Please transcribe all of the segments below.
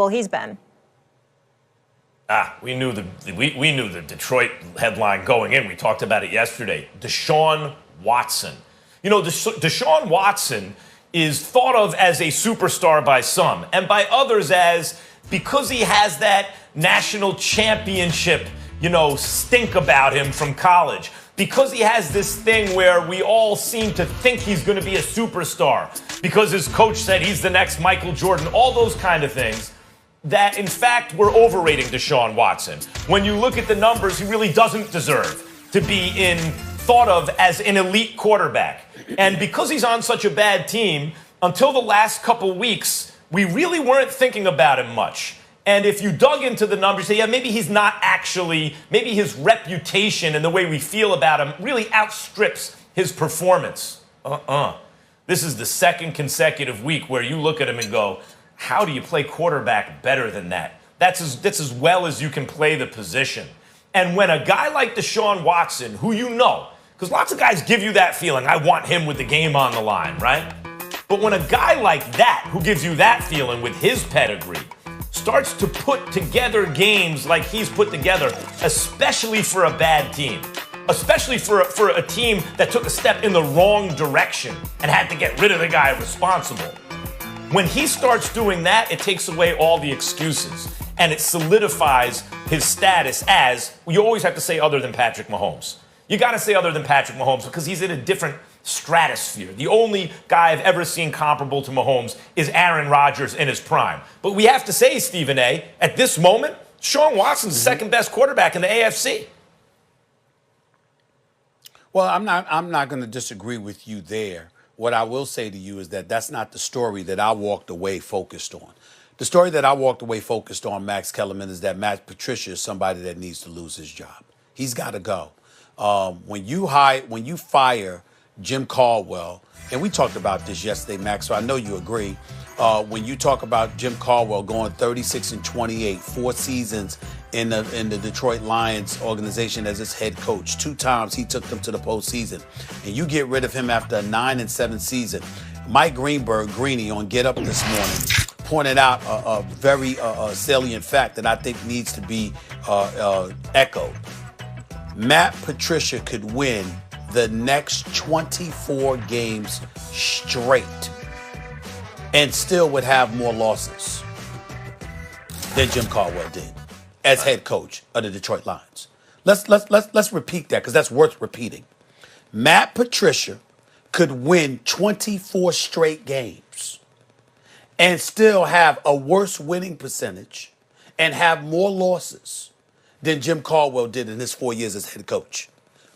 he's been. We knew the Detroit headline going in. We talked about it yesterday. Deshaun Watson. You know, Deshaun Watson is thought of as a superstar by some, and by others as, because he has that national championship, stink about him from college. Because he has this thing where we all seem to think he's going to be a superstar. Because his coach said he's the next Michael Jordan. All those kind of things. That, in fact, we're overrating Deshaun Watson. When you look at the numbers, he really doesn't deserve to be thought of as an elite quarterback. And because he's on such a bad team, until the last couple weeks, we really weren't thinking about him much. And if you dug into the numbers, say, yeah, maybe he's not actually, maybe his reputation and the way we feel about him really outstrips his performance. This is the second consecutive week where you look at him and go, how do you play quarterback better than that? That's as well as you can play the position. And when a guy like Deshaun Watson, who because lots of guys give you that feeling, I want him with the game on the line, right? But when a guy like that, who gives you that feeling with his pedigree, starts to put together games like he's put together, especially for a bad team, especially for a team that took a step in the wrong direction and had to get rid of the guy responsible. When he starts doing that, it takes away all the excuses, and it solidifies his status as, you always have to say other than Patrick Mahomes. You got to say other than Patrick Mahomes because he's in a different stratosphere. The only guy I've ever seen comparable to Mahomes is Aaron Rodgers in his prime. But we have to say, Stephen A., at this moment, Deshaun Watson's the second best quarterback in the AFC. Well, I'm not going to disagree with you there. What I will say to you is that that's not the story that I walked away focused on. The story that I walked away focused on, Max Kellerman, is that Matt Patricia is somebody that needs to lose his job. He's got to go. When you fire Jim Caldwell, and we talked about this yesterday, Max, so I know you agree. When you talk about Jim Caldwell going 36-28, 4 seasons in the Detroit Lions organization as his head coach, 2 times he took them to the postseason, and you get rid of him after a 9-7 season. Mike Greeny, on Get Up this morning, pointed out a very salient fact that I think needs to be echoed. Matt Patricia could win the next 24 games straight and still would have more losses than Jim Caldwell did as head coach of the Detroit Lions. Let's repeat that because that's worth repeating. Matt Patricia could win 24 straight games and still have a worse winning percentage and have more losses than Jim Caldwell did in his 4 years as head coach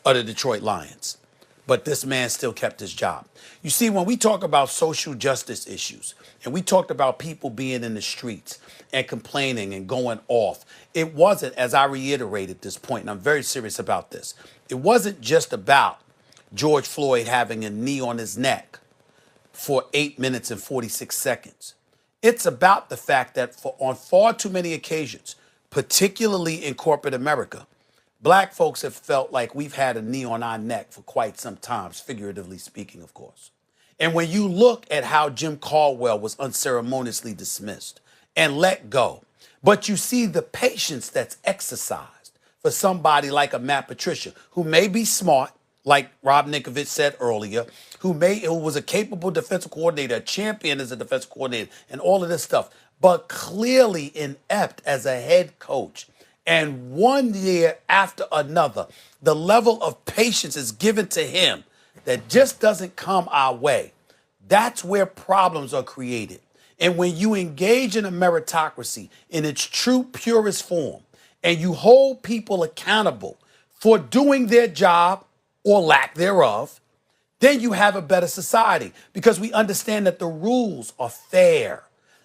of the Detroit Lions. But this man still kept his job. You see, when we talk about social justice issues, and we talked about people being in the streets and complaining and going off, it wasn't, as I reiterated this point, and I'm very serious about this, it wasn't just about George Floyd having a knee on his neck for 8 minutes and 46 seconds. It's about the fact that on far too many occasions, particularly in corporate America, black folks have felt like we've had a knee on our neck for quite some time, figuratively speaking, of course. And when you look at how Jim Caldwell was unceremoniously dismissed and let go, but you see the patience that's exercised for somebody like a Matt Patricia, who may be smart, like Rob Ninkovich said earlier, who was a capable defensive coordinator, a champion as a defensive coordinator, and all of this stuff, but clearly inept as a head coach. And 1 year after another, the level of patience is given to him that just doesn't come our way. That's where problems are created. And when you engage in a meritocracy in its true purest form, and you hold people accountable for doing their job or lack thereof, then you have a better society because we understand that the rules are fair.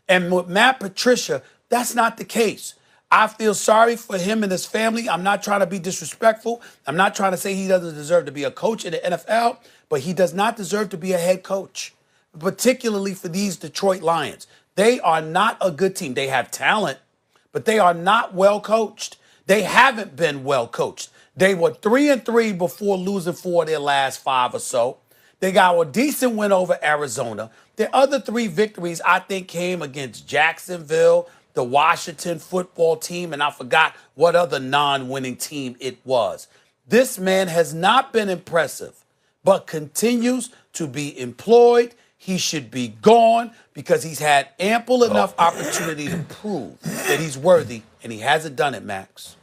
And with Matt Patricia, that's not the case. I feel sorry for him and his family. I'm not trying to be disrespectful. I'm not trying to say he doesn't deserve to be a coach in the NFL, but he does not deserve to be a head coach, particularly for these Detroit Lions. They are not a good team. They have talent, but they are not well coached. They haven't been well coached. They were 3-3 before losing 4 of their last 5 or so. They got a decent win over Arizona. Their other 3 victories, I think, came against Jacksonville, the Washington football team, and I forgot what other non-winning team it was. This man has not been impressive, but continues to be employed. He should be gone because he's had ample enough opportunity to prove that he's worthy, and he hasn't done it, Max.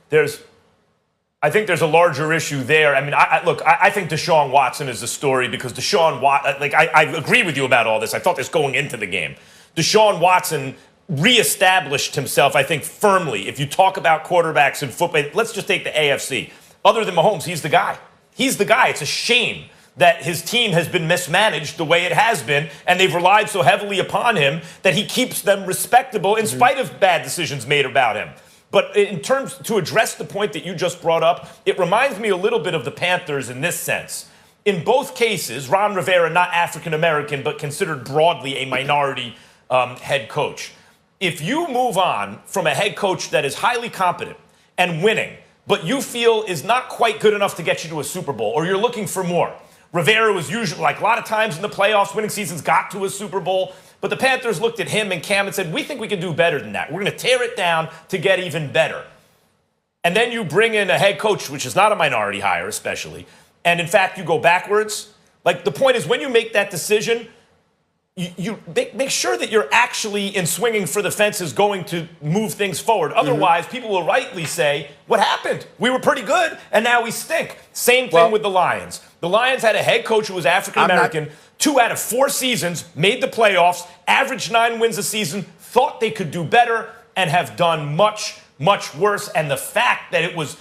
I think there's a larger issue there. I mean, I think Deshaun Watson is the story because I agree with you about all this. I thought this going into the game. Deshaun Watson reestablished himself, I think, firmly. If you talk about quarterbacks in football, let's just take the AFC. Other than Mahomes, he's the guy. He's the guy. It's a shame that his team has been mismanaged the way it has been, and they've relied so heavily upon him that he keeps them respectable in spite of bad decisions made about him. But in terms, to address the point that you just brought up, it reminds me a little bit of the Panthers in this sense. In both cases, Ron Rivera, not African-American, but considered broadly a minority head coach. If you move on from a head coach that is highly competent and winning, but you feel is not quite good enough to get you to a Super Bowl, or you're looking for more. Rivera was usually, like a lot of times in the playoffs, winning seasons, got to a Super Bowl. But the Panthers looked at him and Cam and said, we think we can do better than that. We're going to tear it down to get even better. And then you bring in a head coach, which is not a minority hire especially, and in fact, you go backwards. Like, the point is, when you make that decision, you make sure that you're actually, in swinging for the fences, going to move things forward. Otherwise, people will rightly say, what happened? We were pretty good, and now we stink. Same thing with the Lions. The Lions had a head coach who was African-American. 2 out of 4 seasons, made the playoffs, averaged 9 wins a season, thought they could do better, and have done much, much worse. And the fact that it was